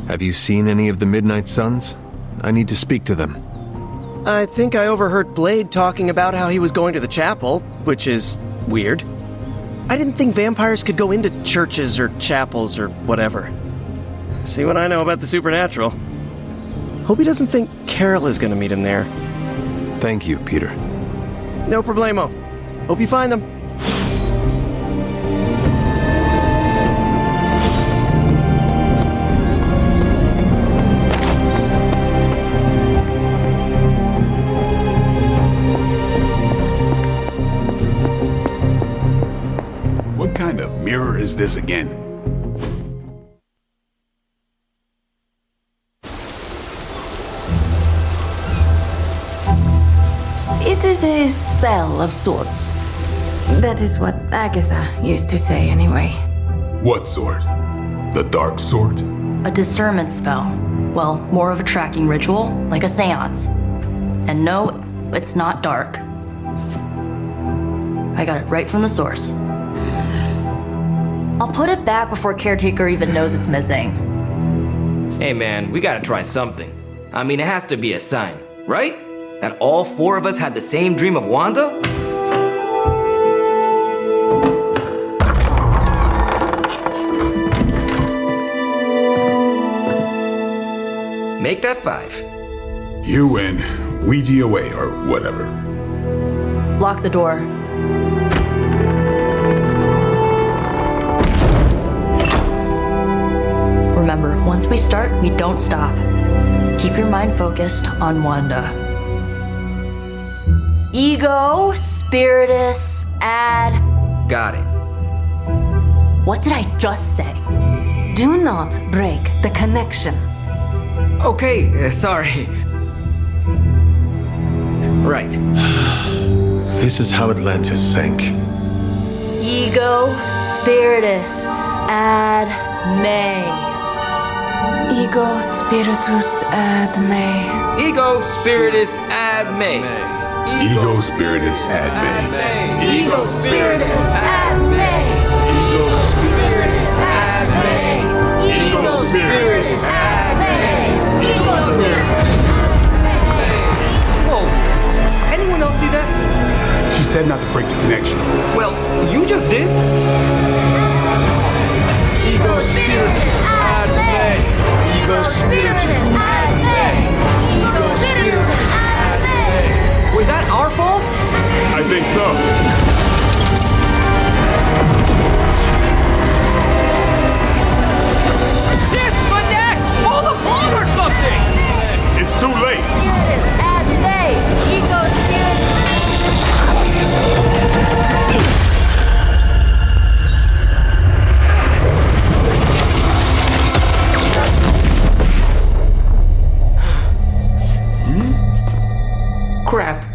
Have you seen any of the Midnight Suns? I need to speak to them. I think I overheard Blade talking about how he was going to the chapel, which is weird. I didn't think vampires could go into churches or chapels or whatever. See what I know about the supernatural. Hope he doesn't think Carol is gonna meet him there. Thank you, Peter. No problemo. Hope you find them. What kind of mirror is this again? It is a spell of sorts. That is what Agatha used to say anyway. What sort? The dark sort? A discernment spell. Well, more of a tracking ritual, like a seance. And no, it's not dark. I got it right from the source. I'll put it back before Caretaker even knows it's missing. Hey man, we gotta try something. I mean, it has to be a sign, right? That all four of us had the same dream of Wanda? Make that 5. You win. Ouija away, or whatever. Lock the door. Remember, once we start, we don't stop. Keep your mind focused on Wanda. Ego, Spiritus, add... Got it. What did I just say? Do not break the connection. Okay, sorry. Right. This is how Atlantis sank. Ego, Spiritus, add May. Ego spiritus ad me. Ego Spiritus ad me. Ego Spiritus ad me. Ego Spiritus ad me. Ego Spiritus ad me. Ego Spiritus ad me. Ego Spiritus. Whoa! Anyone else see that? She said not to break the connection. Well, you just did. Ego Spiritus ad me. Ego Spiritus ad me. Ego Spiritus ad me. Was that our fault? I think so. Disconnect! Pull the plug or something! It's too late. Add May. Ego, Spiritus. Crap.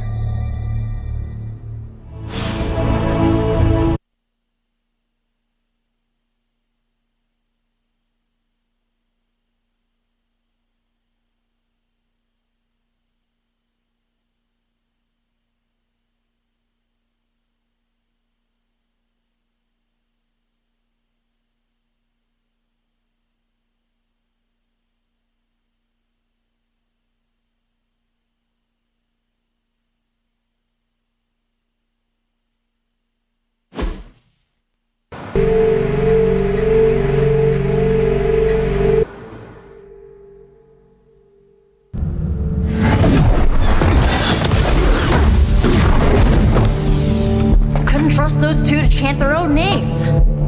Trust those two to chant their own names.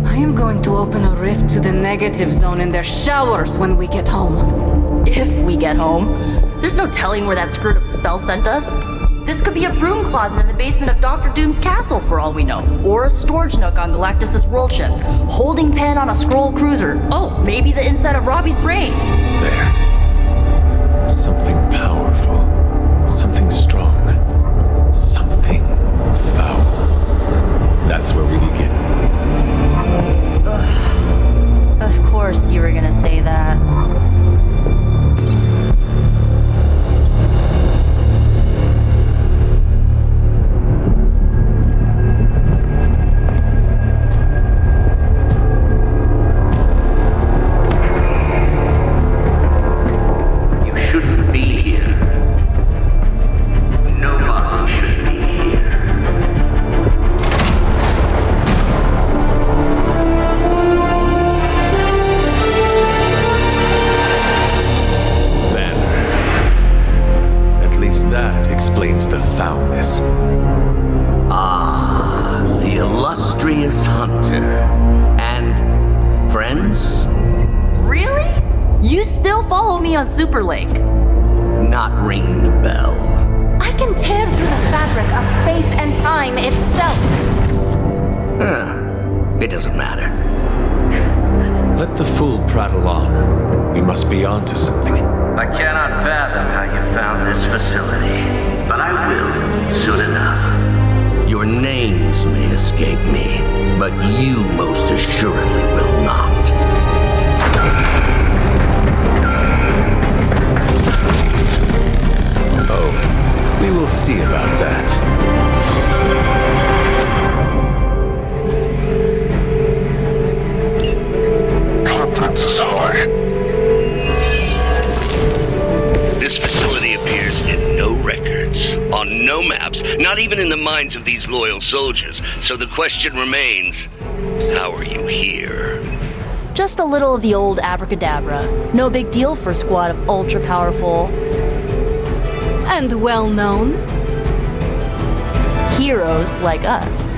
I am going to open a rift to the negative zone in their showers when we get home. If we get home. There's no telling where that screwed up spell sent us. This could be a broom closet in the basement of Dr. Doom's castle for all we know. Or a storage nook on Galactus' world ship. Holding pen on a scroll cruiser. Oh, maybe the inside of Robbie's brain. There. Something powerful. Something strong. Something foul. That's where we begin. Of course you were gonna say that. That explains the foulness. Ah, the illustrious hunter. And friends? Really? You still follow me on Super Lake? Not ringing the bell. I can tear through the fabric of space and time itself. It doesn't matter. Let the fool prattle on. We must be on to something. I cannot fathom how you found this facility, but I will soon enough. Your names may escape me, but you most assuredly will not. Oh, we will see about that. Confidence is high. This facility appears in no records, on no maps, not even in the minds of these loyal soldiers. So the question remains, how are you here? Just a little of the old abracadabra. No big deal for a squad of ultra-powerful And well known. heroes like us.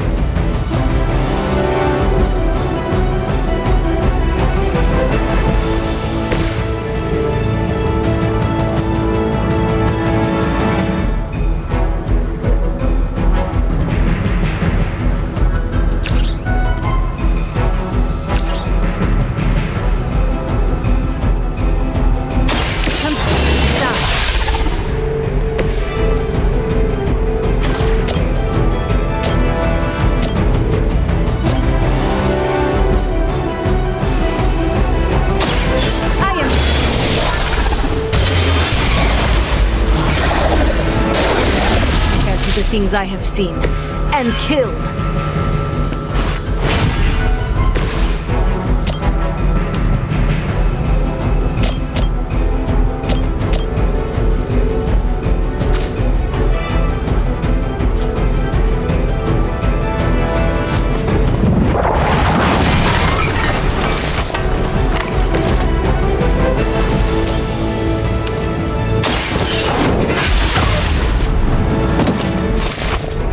The things I have seen and killed.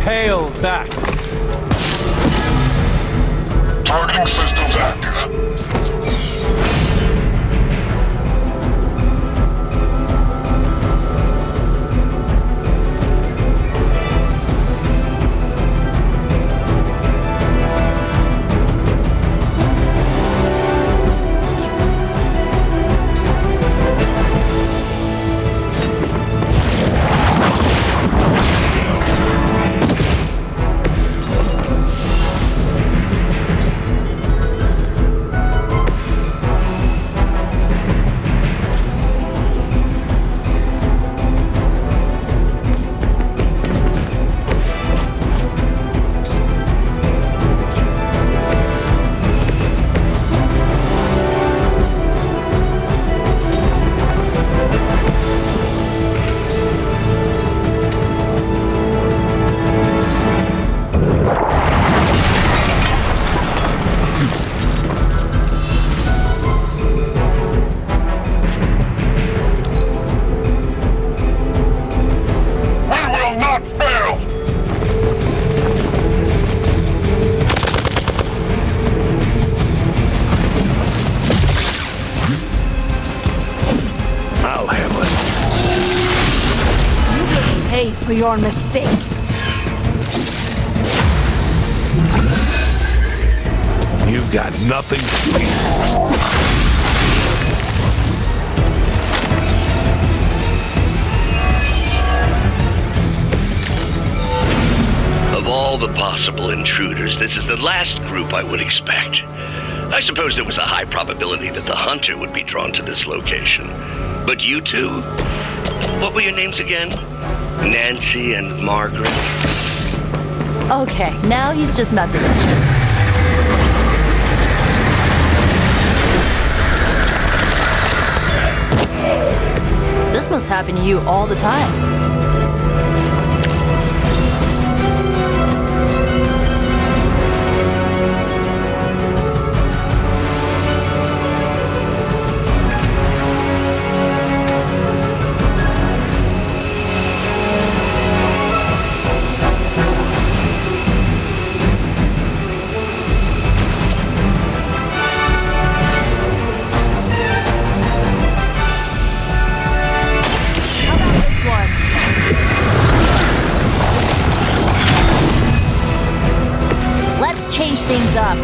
Hail that! Targeting systems active. Pay for your mistake. You've got nothing to fear. Of all the possible intruders, this is the last group I would expect. I suppose there was a high probability that the hunter would be drawn to this location. But you two? What were your names again? Nancy and Margaret? Okay, now he's just messing with me. This must happen to you all the time. up.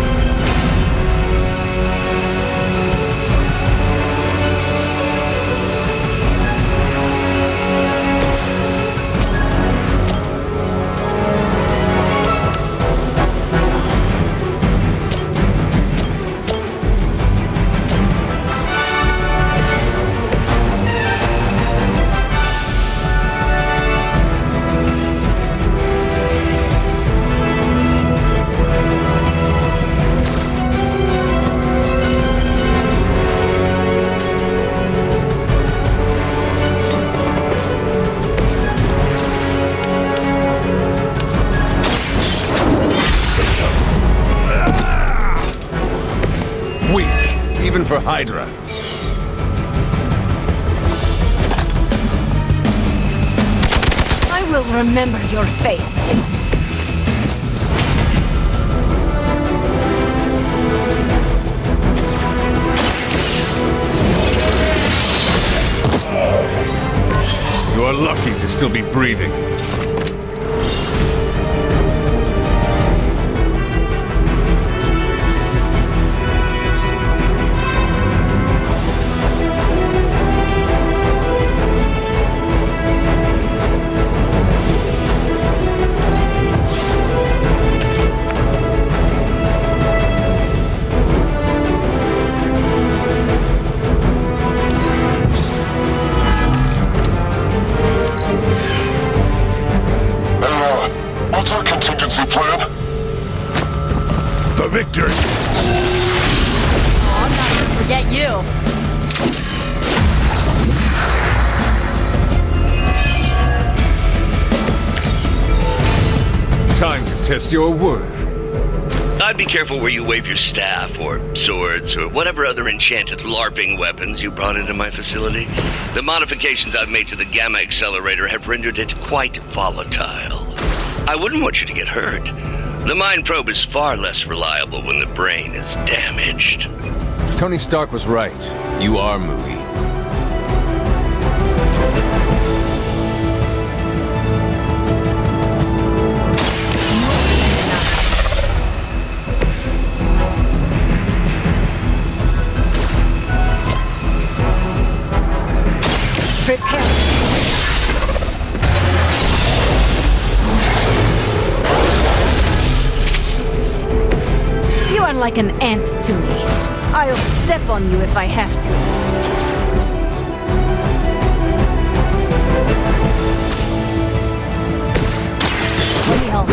Weak, even for Hydra. I will remember your face. You are lucky to still be breathing. What's our contingency plan? For victory! Oh, I'm not gonna forget you. Time to test your worth. I'd be careful where you wave your staff, or swords, or whatever other enchanted LARPing weapons you brought into my facility. The modifications I've made to the Gamma Accelerator have rendered it quite volatile. I wouldn't want you to get hurt. The Mind Probe is far less reliable when the brain is damaged. Tony Stark was right. You are moody. Prepare. You are like an ant to me. I'll step on you if I have to. Let me help.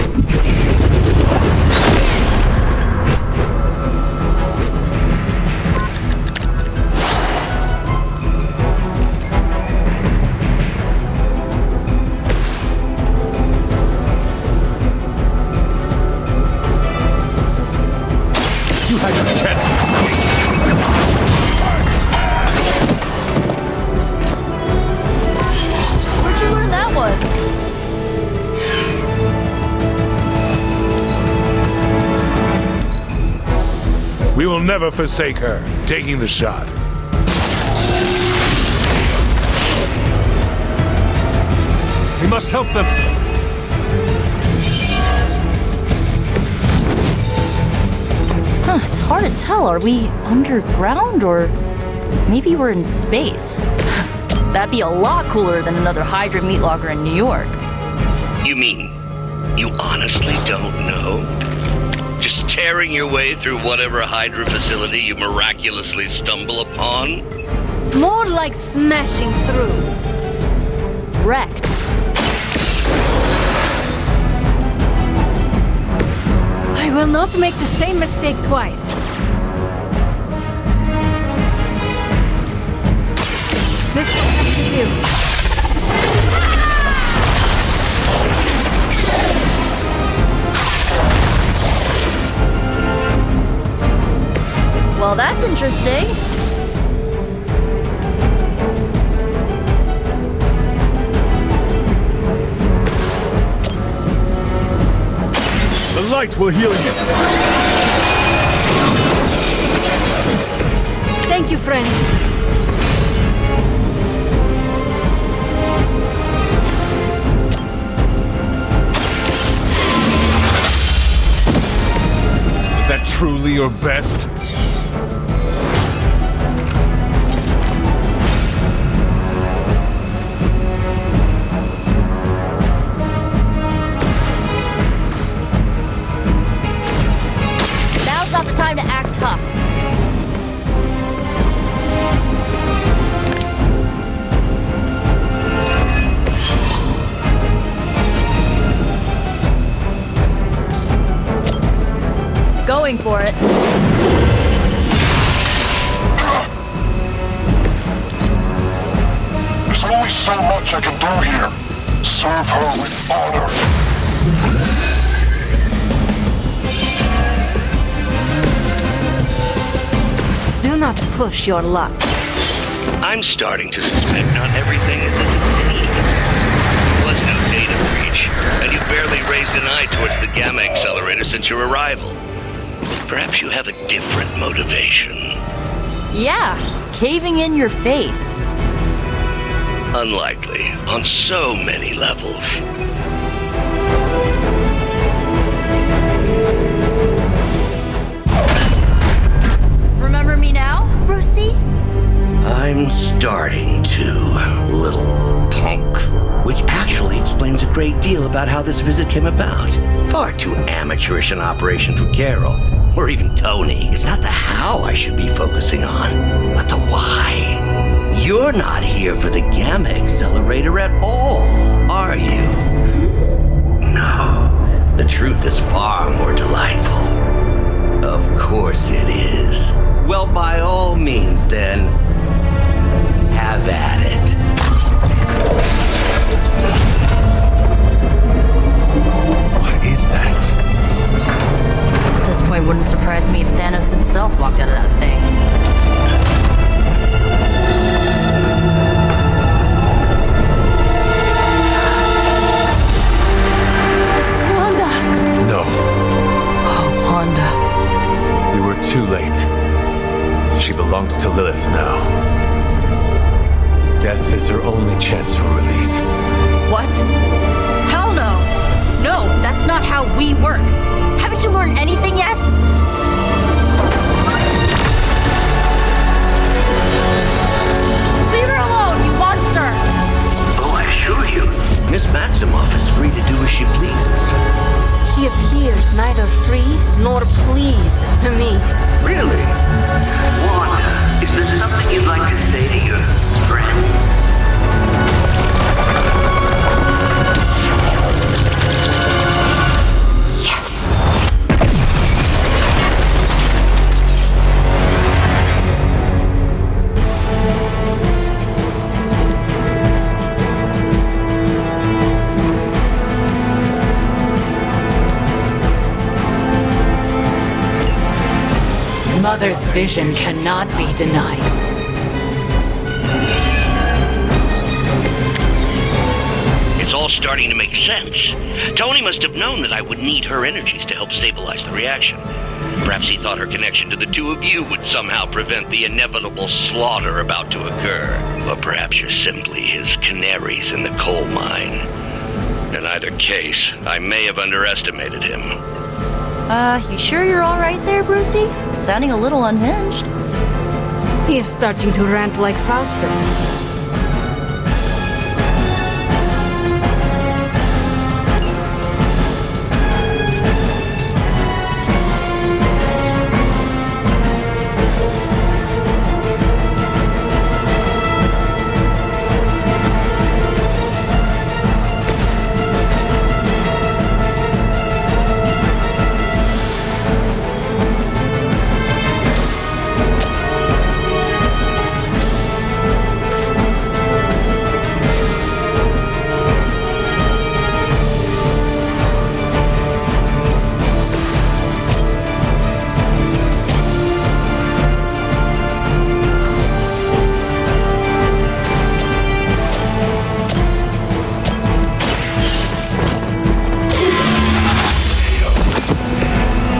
You had your chance to escape. Where'd you learn that one? We will never forsake her. Taking the shot. We must help them. Huh, it's hard to tell. Are we underground or maybe we're in space? That'd be a lot cooler than another Hydra meat locker in New York. You mean, you honestly don't know? Just tearing your way through whatever Hydra facility you miraculously stumble upon? More like smashing through. Wrecked. I will not make the same mistake twice. This will have to do. Well, that's interesting. The light will heal you. Thank you, friend. Is that truly your best? Now's not the time to act tough. Going for it. There's only so much I can do here. Serve her with honor. Do not push your luck. I'm starting to suspect not everything is as it seems. There was no data breach, and you barely raised an eye towards the Gamma Accelerator since your arrival. Perhaps you have a different motivation. Yeah, caving in your face. Unlikely, on so many levels. Remember me now, Brucey? I'm starting to, little punk. Which actually explains a great deal about how this visit came about. Far too amateurish an operation for Carol, or even Tony. It's not the how I should be focusing on, but the why. You're not here for the Gamma Accelerator at all, are you? No. The truth is far more delightful. Of course it is. Well, by all means, then, have at it. What is that? At this point, wouldn't surprise me if Thanos himself walked out of that thing. Wanda! No, Oh, Wanda. we were too late. She belongs to Lilith now. Death is her only chance for release. What? Hell no! No, that's not how we work. Haven't you learned anything yet? Leave her alone, you monster! Oh, I assure you, Miss Maximoff is free to do as she pleases. She appears neither free nor pleased to me. Really? Wanda, is there something you'd like to say to your friend? Yes! Mother's vision cannot be denied. It's all starting to make sense. Tony must have known that I would need her energies to help stabilize the reaction. Perhaps he thought her connection to the two of you would somehow prevent the inevitable slaughter about to occur. Or perhaps you're simply his canaries in the coal mine. In either case, I may have underestimated him. You sure you're all right there, Brucey? Sounding a little unhinged. He is starting to rant like Faustus.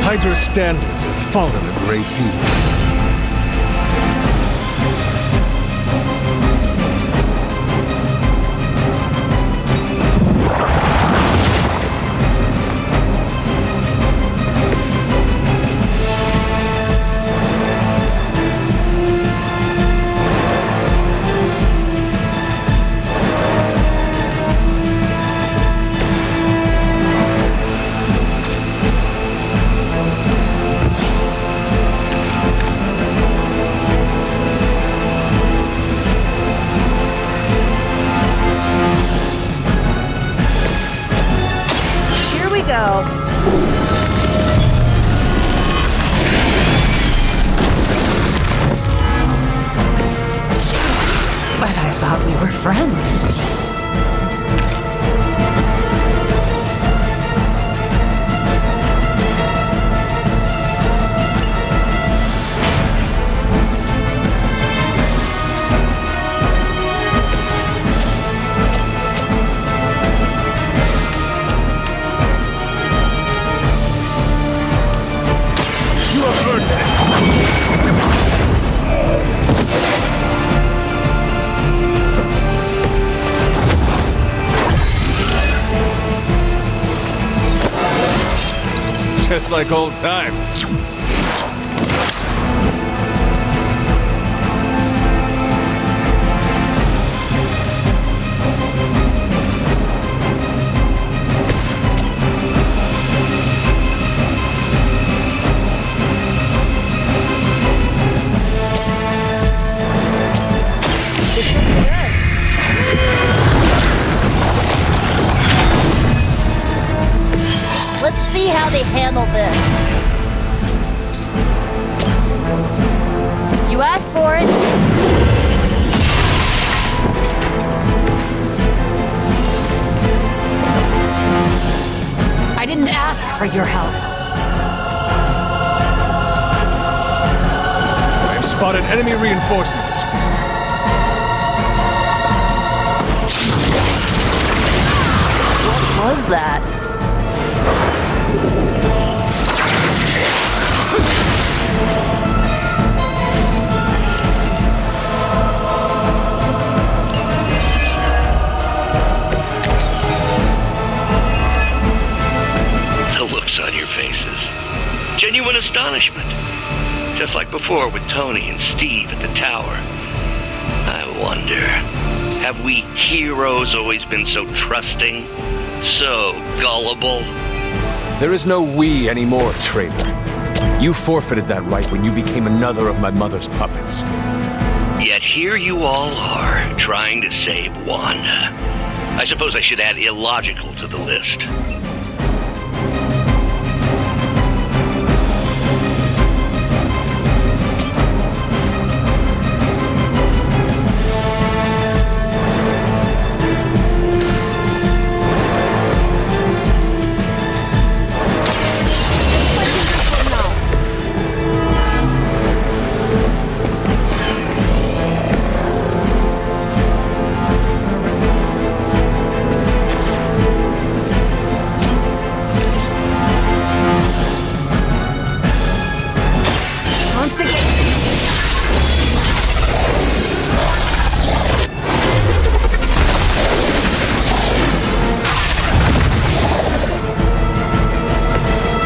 Hydra's standards have fallen a great deal. go. But I thought we were friends. You have heard this. Just like old times. Let's see how they handle this. You asked for it. I didn't ask for your help. I have spotted enemy reinforcements. What was that? The looks on your faces. Genuine astonishment. Just like before with Tony and Steve at the tower. I wonder, have we heroes always been so trusting? So gullible? There is no we anymore, traitor. You forfeited that right when you became another of my mother's puppets. Yet here you all are, trying to save Wanda. I suppose I should add illogical to the list. Once again.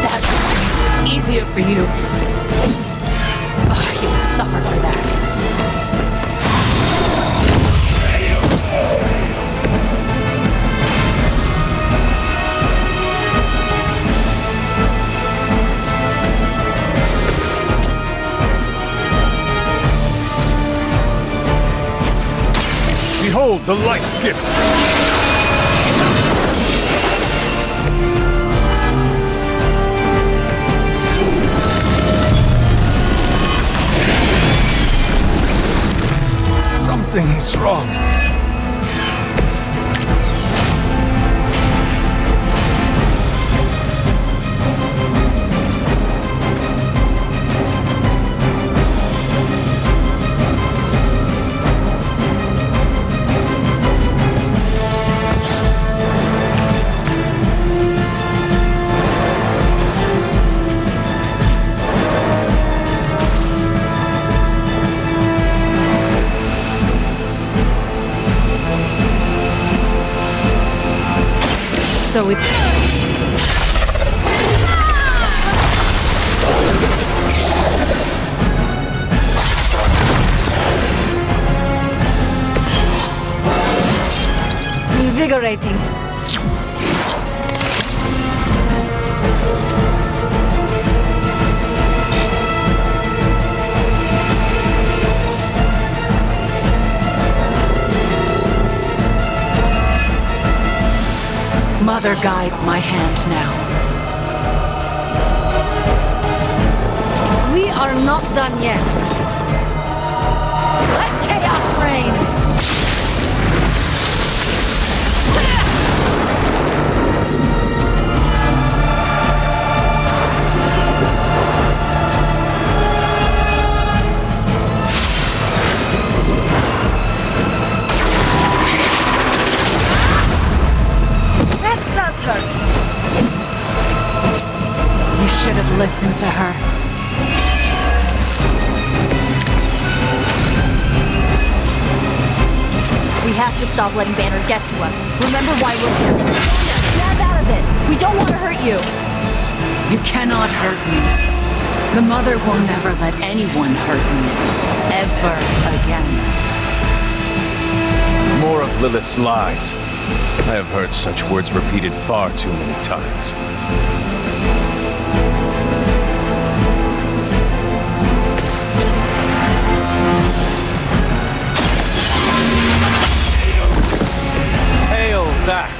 That was easier for you. Oh, you'll suffer for that. Behold the light's gift! Something is wrong. So it's... invigorating. Mother guides my hand now. We are not done yet. Let chaos reign! That does hurt. You should have listened to her. We have to stop letting Banner get to us. Remember why we're here. Snap out of it. We don't want to hurt you. You cannot hurt me. The Mother will never let anyone hurt me. Ever again. More of Lilith's lies. I have heard such words repeated far too many times. Hail that!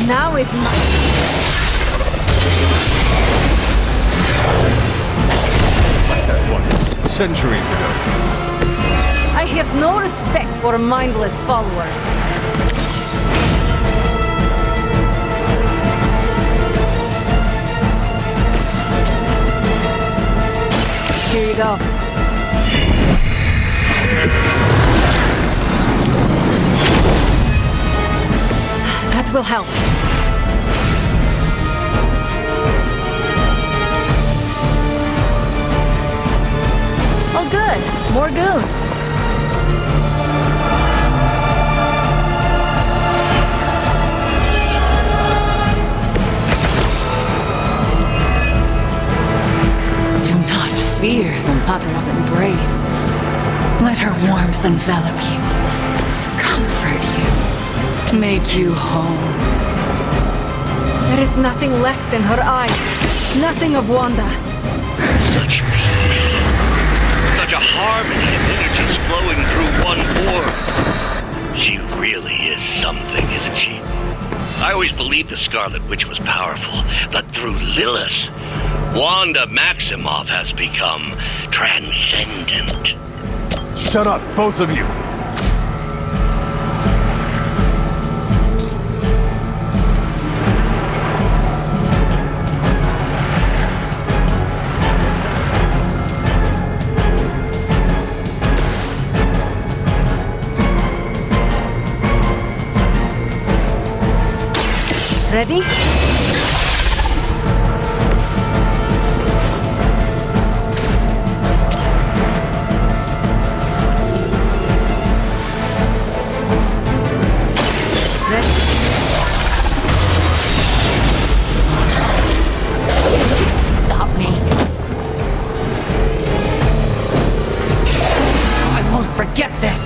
Now is my... Like that once, centuries ago. I have no respect for mindless followers. Here you go. That will help. Oh good, more goons. Do not fear the Mother's embrace. Let her warmth envelop you, comfort you, make you whole. There is nothing left in her eyes. Nothing of Wanda. Such peace. Such a harmony of energies flowing through one orb. She really is something, isn't she? I always believed the Scarlet Witch was powerful, but through Lilith, Wanda Maximoff has become transcendent. Shut up, both of you! Ready? Stop me. I won't forget this.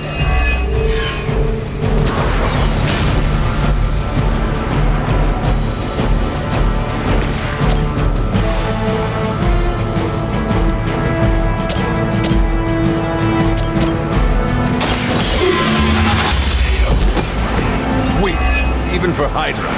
Hydra.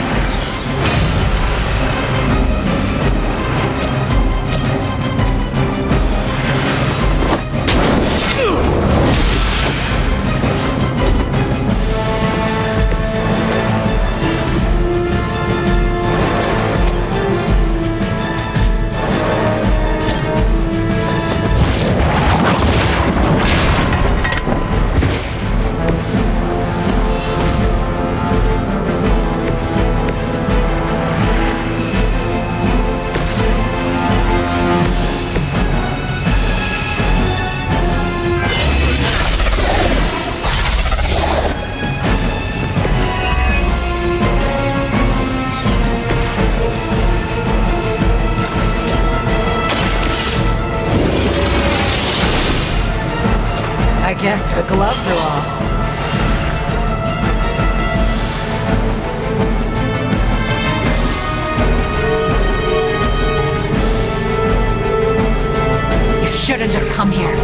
I guess the gloves are off. You shouldn't have come here.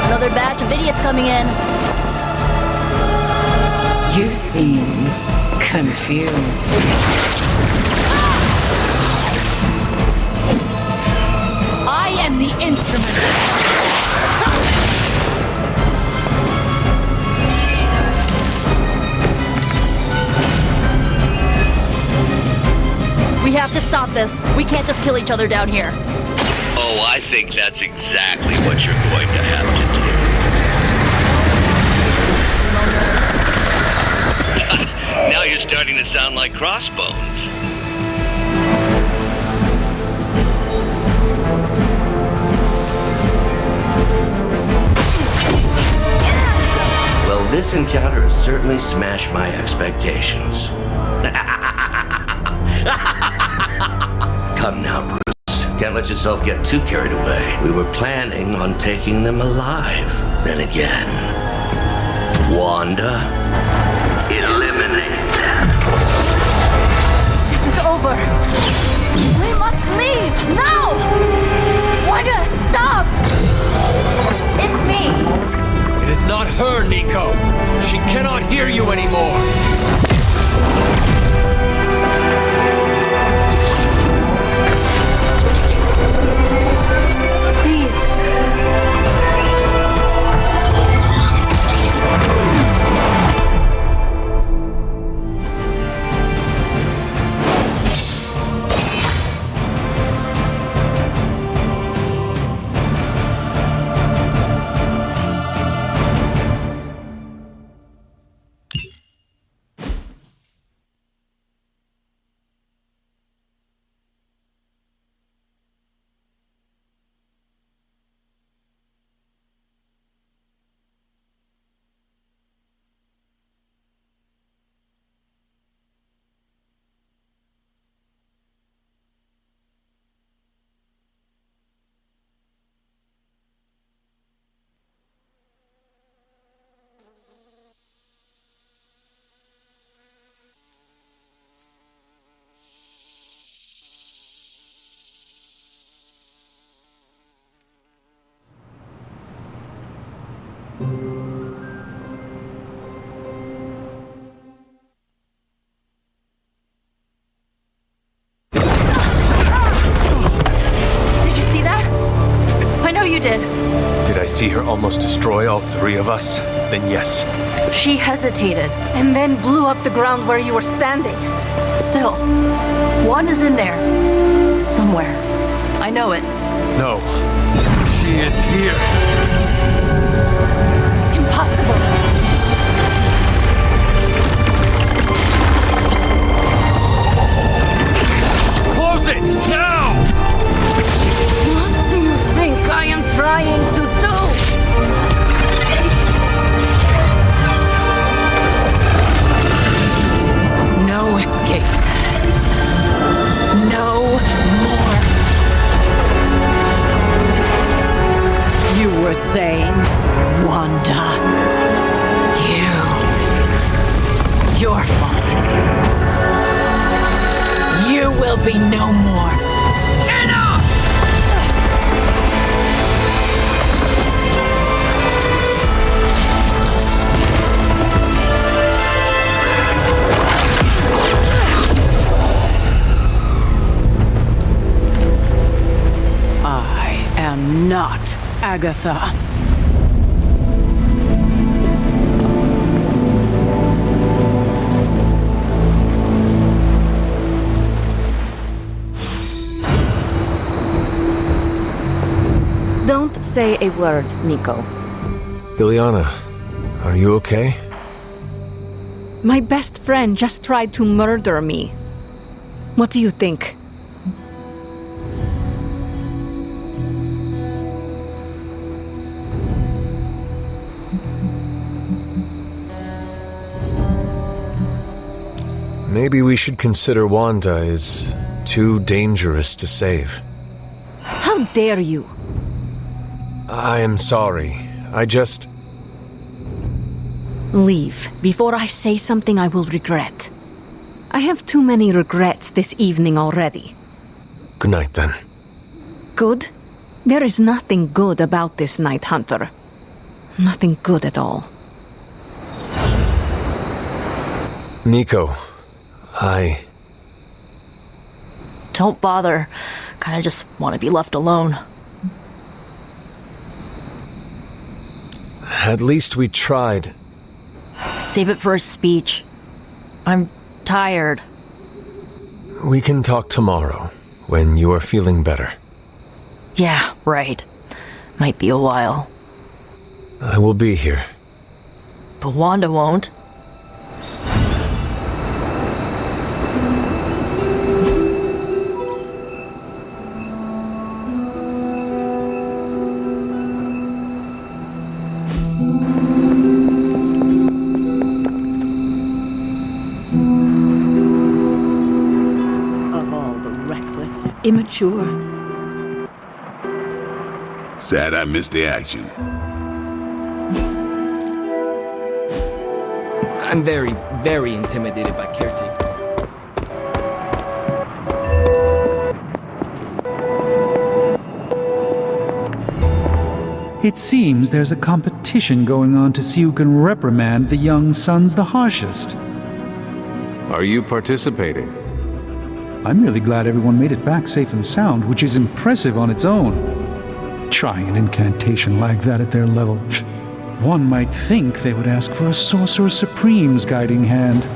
Another batch of idiots coming in. You seem confused. I am the instrument. We have to stop this. We can't just kill each other down here. Oh, I think that's exactly what you're going to have to do. Now you're starting to sound like Crossbones. Well, this encounter has certainly smashed my expectations. Come now, Bruce. Can't let yourself get too carried away. We were planning on taking them alive. Then again, Wanda, eliminate them. This is over. We must leave now. Wanda, stop. It's me. It is not her, Nico. She cannot hear you anymore. Please. Did I see her almost destroy all three of us? Then yes. She hesitated. And then blew up the ground where you were standing. Still, Wanda's in there. Somewhere. I know it. No. She is here. Impossible. Close it! Now! What do you think I am trying to do? No escape. No more. You were saying, Wanda. Your fault. You will be no more. Enough! Agatha. Don't say a word, Nico. Ileana, are you okay? My best friend just tried to murder me. What do you think? Maybe we should consider Wanda is too dangerous to save. How dare you? I am sorry. I just... Leave before I say something I will regret. I have too many regrets this evening already. Good night, then. Good? There is nothing good about this night, Hunter. Nothing good at all. Nico, Don't bother. Kinda just want to be left alone. At least we tried. Save it for a speech. I'm tired. We can talk tomorrow, when you are feeling better. Yeah, right. Might be a while. I will be here. But Wanda won't. Immature. Sad I missed the action. I'm very, very intimidated by Caretaker. It seems there's a competition going on to see who can reprimand the young sons the harshest. Are you participating? I'm really glad everyone made it back safe and sound, which is impressive on its own. Trying an incantation like that at their level, one might think they would ask for a Sorcerer Supreme's guiding hand.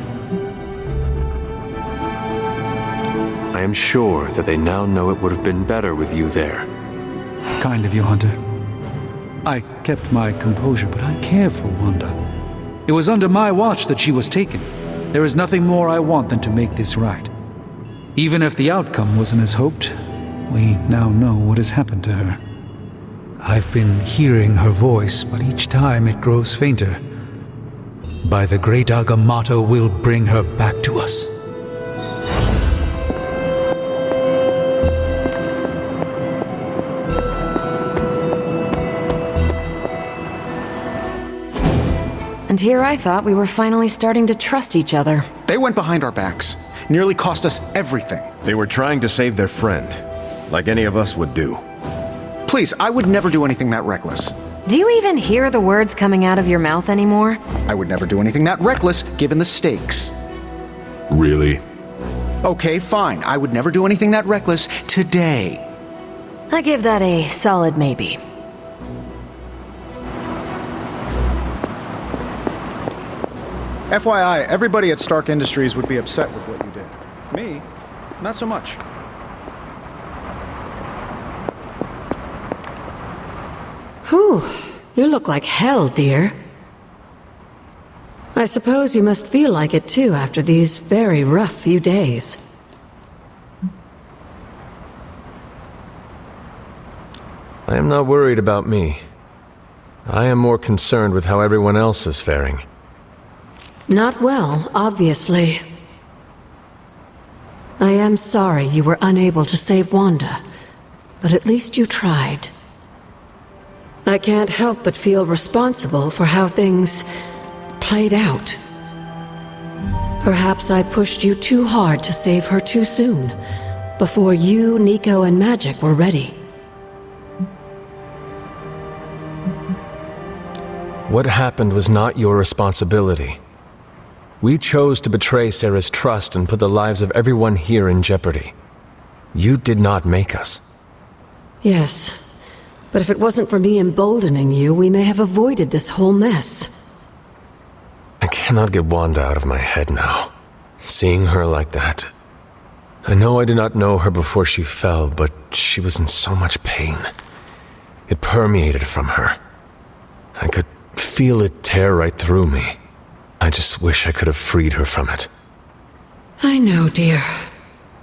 I am sure that they now know it would have been better with you there. Kind of you, Hunter. I kept my composure, but I care for Wanda. It was under my watch that she was taken. There is nothing more I want than to make this right. Even if the outcome wasn't as hoped, we now know what has happened to her. I've been hearing her voice, but each time it grows fainter. By the great Agamotto, we'll bring her back to us. And here I thought we were finally starting to trust each other. They went behind our backs. Nearly cost us everything. They were trying to save their friend, like any of us would do. Please, I would never do anything that reckless. Do you even hear the words coming out of your mouth anymore? I would never do anything that reckless, given the stakes. Really? Okay, fine. I would never do anything that reckless today. I give that a solid maybe. FYI, everybody at Stark Industries would be upset with what you did. Me, not so much. Whew, you look like hell, dear. I suppose you must feel like it too after these very rough few days. I am not worried about me. I am more concerned with how everyone else is faring. Not well, obviously. I am sorry you were unable to save Wanda, but at least you tried. I can't help but feel responsible for how things played out. Perhaps I pushed you too hard to save her too soon, before you, Nico, and Magic were ready. What happened was not your responsibility. We chose to betray Sarah's trust and put the lives of everyone here in jeopardy. You did not make us. Yes, But if it wasn't for me emboldening you, we may have avoided this whole mess. I cannot get Wanda out of my head now. Seeing her like that. I know I did not know her before she fell, but she was in so much pain. It permeated from her. I could feel it tear right through me. I just wish I could have freed her from it. I know, dear.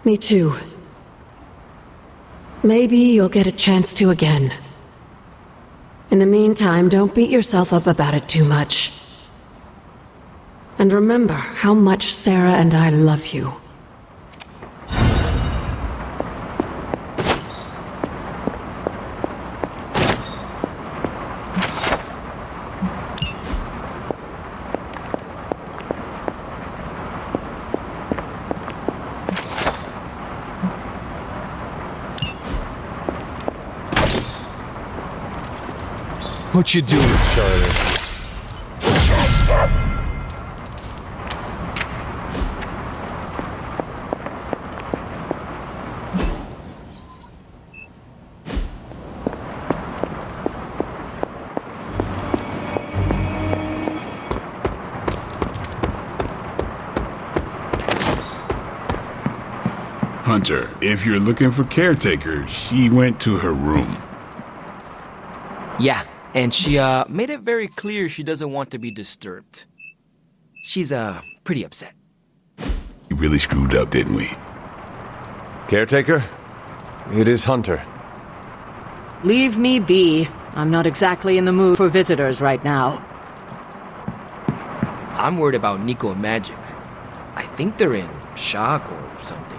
Me too. Maybe you'll get a chance to again. In the meantime, don't beat yourself up about it too much. And remember how much Sarah and I love you. What you doing, Charlie? Hunter, if you're looking for caretaker, she went to her room. Yeah, and she made it very clear she doesn't want to be disturbed. She's pretty upset. We really screwed up, didn't we? Caretaker? It is Hunter. Leave me be. I'm not exactly in the mood for visitors right now. I'm worried about Nico and Magic. I think they're in shock or something.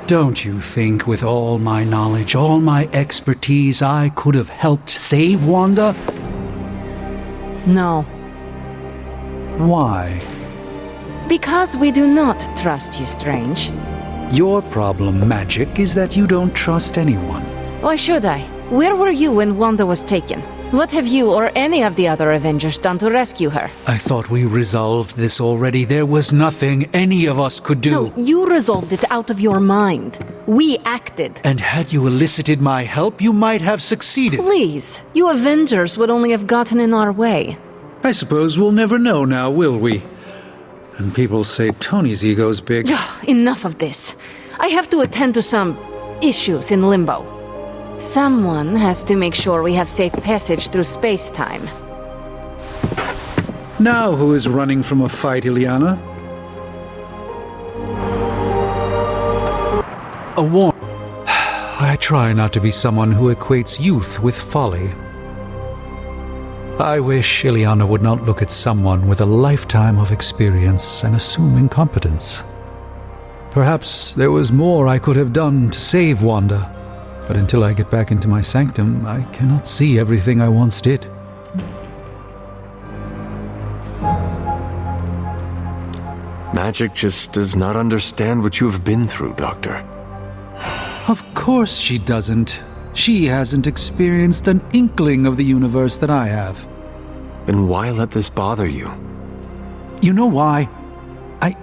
Don't you think with all my knowledge, all my expertise, I could have helped save Wanda? No. Why? Because we do not trust you, Strange. Your problem, Magic, is that you don't trust anyone. Why should I? Where were you when Wanda was taken? What have you or any of the other Avengers done to rescue her? I thought we resolved this already. There was nothing any of us could do. No, you resolved it out of your mind. We acted. And had you elicited my help, you might have succeeded. Please, you Avengers would only have gotten in our way. I suppose we'll never know now, will we? And people say Tony's ego's big. Enough of this. I have to attend to some issues in Limbo. Someone has to make sure we have safe passage through space-time. Now who is running from a fight, Illyana? A warning. I try not to be someone who equates youth with folly. I wish Illyana would not look at someone with a lifetime of experience and assume incompetence. Perhaps there was more I could have done to save Wanda. But until I get back into my sanctum, I cannot see everything I once did. Magic just does not understand what you have been through, Doctor. Of course she doesn't. She hasn't experienced an inkling of the universe that I have. Then why let this bother you? You know why? I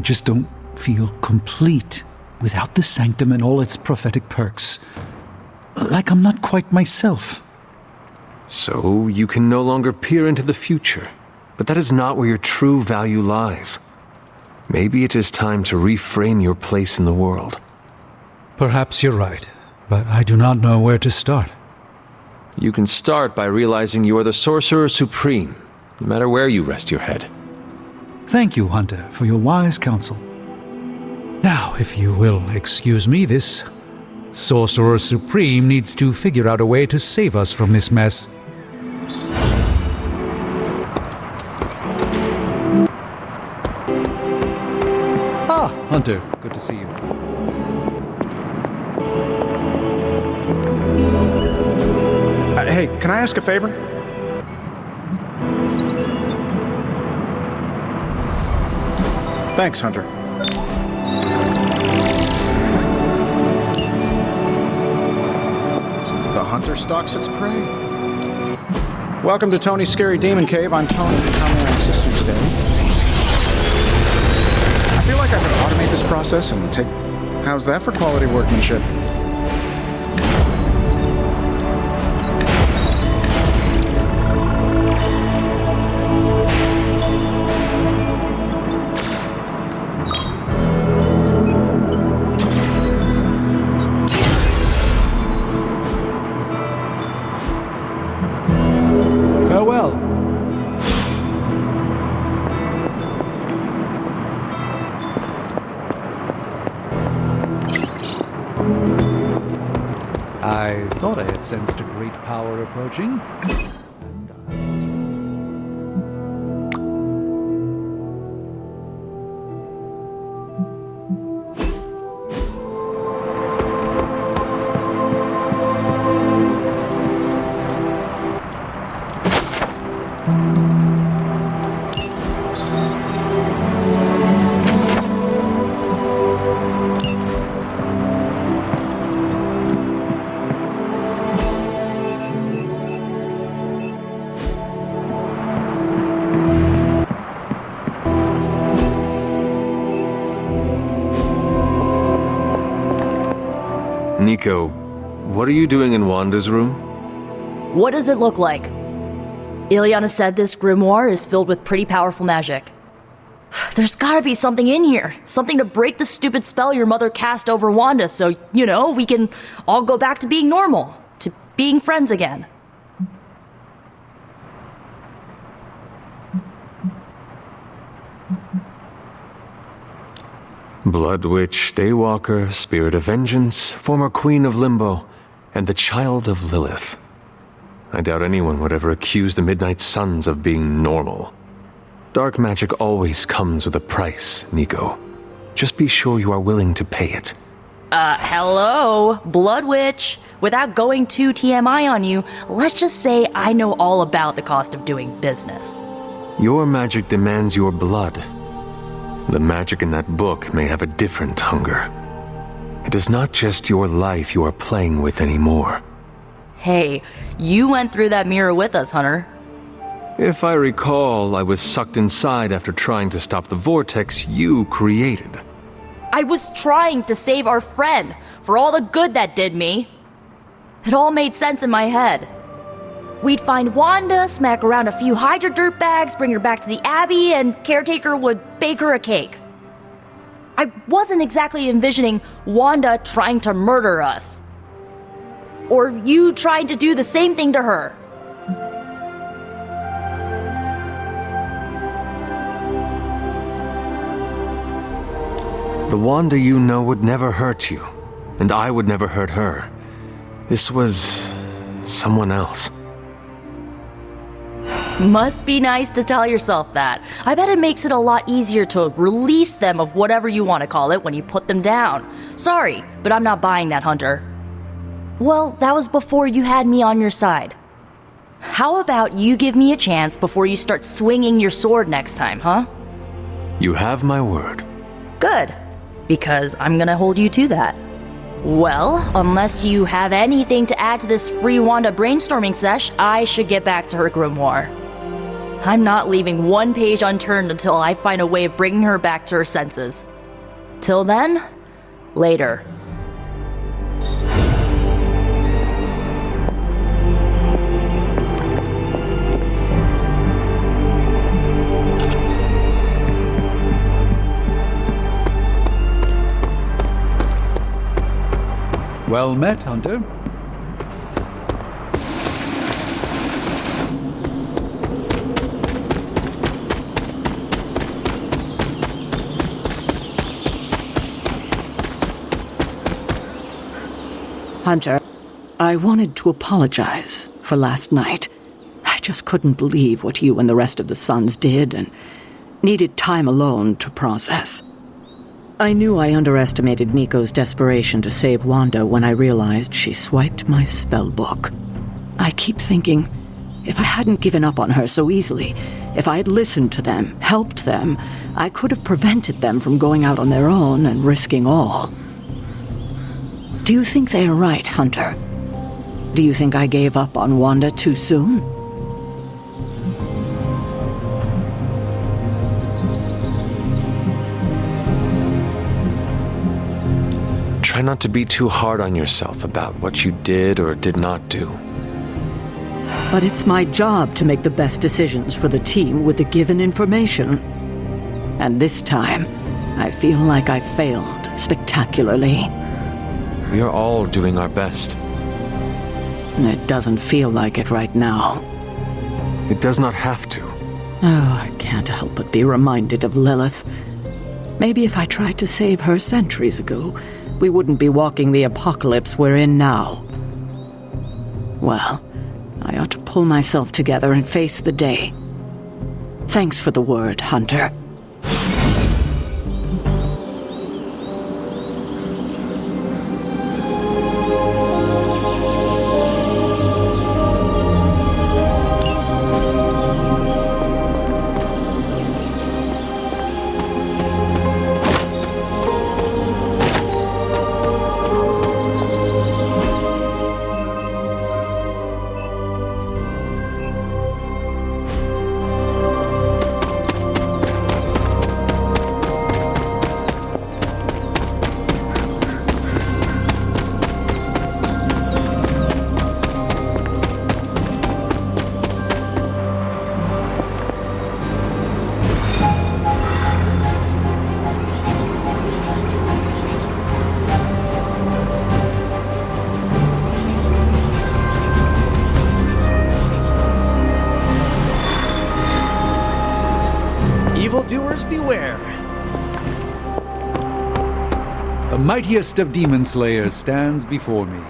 just don't feel complete without the sanctum and all its prophetic perks. Like I'm not quite myself. So you can no longer peer into the future. But that is not where your true value lies. Maybe it is time to reframe your place in the world. Perhaps you're right, but I do not know where to start. You can start by realizing you are the Sorcerer Supreme, no matter where you rest your head. Thank you, Hunter, for your wise counsel. Now, if you will excuse me, this Sorcerer Supreme needs to figure out a way to save us from this mess. Ah, Hunter, good to see you. Hey, can I ask a favor? Thanks, Hunter. The hunter stalks its prey. Welcome to Tony's Scary Demon Cave. I'm Tony. How may I assist you today? I feel like I could automate this process and take... How's that for quality workmanship? Farewell. I thought I had sensed a great power approaching. Nico, what are you doing in Wanda's room? What does it look like? Ilyana said this grimoire is filled with pretty powerful magic. There's gotta be something in here. Something to break the stupid spell your mother cast over Wanda so, you know, we can all go back to being normal. To being friends again. Blood Witch, Daywalker, Spirit of Vengeance, former Queen of Limbo, and the Child of Lilith. I doubt anyone would ever accuse the Midnight Suns of being normal. Dark magic always comes with a price, Nico. Just be sure you are willing to pay it. Hello? Blood Witch. Without going too TMI on you, let's just say I know all about the cost of doing business. Your magic demands your blood. The magic in that book may have a different hunger. It is not just your life you are playing with anymore. Hey, you went through that mirror with us, Hunter. If I recall, I was sucked inside after trying to stop the vortex you created. I was trying to save our friend for all the good that did me. It all made sense in my head. We'd find Wanda, smack around a few Hydra dirtbags, bring her back to the Abbey, and Caretaker would bake her a cake. I wasn't exactly envisioning Wanda trying to murder us. Or you trying to do the same thing to her. The Wanda you know would never hurt you, and I would never hurt her. This was someone else. Must be nice to tell yourself that. I bet it makes it a lot easier to release them of whatever you want to call it when you put them down. Sorry, but I'm not buying that, Hunter. Well, that was before you had me on your side. How about you give me a chance before you start swinging your sword next time, huh? You have my word. Good, because I'm gonna hold you to that. Well, unless you have anything to add to this free Wanda brainstorming sesh, I should get back to her grimoire. I'm not leaving one page unturned until I find a way of bringing her back to her senses. Till then, later. Well met, Hunter. Hunter, I wanted to apologize for last night. I just couldn't believe what you and the rest of the Suns did and needed time alone to process. I knew I underestimated Nico's desperation to save Wanda when I realized she swiped my spellbook. I keep thinking, if I hadn't given up on her so easily, if I had listened to them, helped them, I could have prevented them from going out on their own and risking all. Do you think they are right, Hunter? Do you think I gave up on Wanda too soon? Try not to be too hard on yourself about what you did or did not do. But it's my job to make the best decisions for the team with the given information. And this time, I feel like I failed spectacularly. We are all doing our best. It doesn't feel like it right now. It does not have to. Oh, I can't help but be reminded of Lilith. Maybe if I tried to save her centuries ago, we wouldn't be walking the apocalypse we're in now. Well, I ought to pull myself together and face the day. Thanks for the word, Hunter. Evildoers beware. The mightiest of demon slayers stands before me.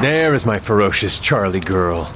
There is my ferocious Charlie girl.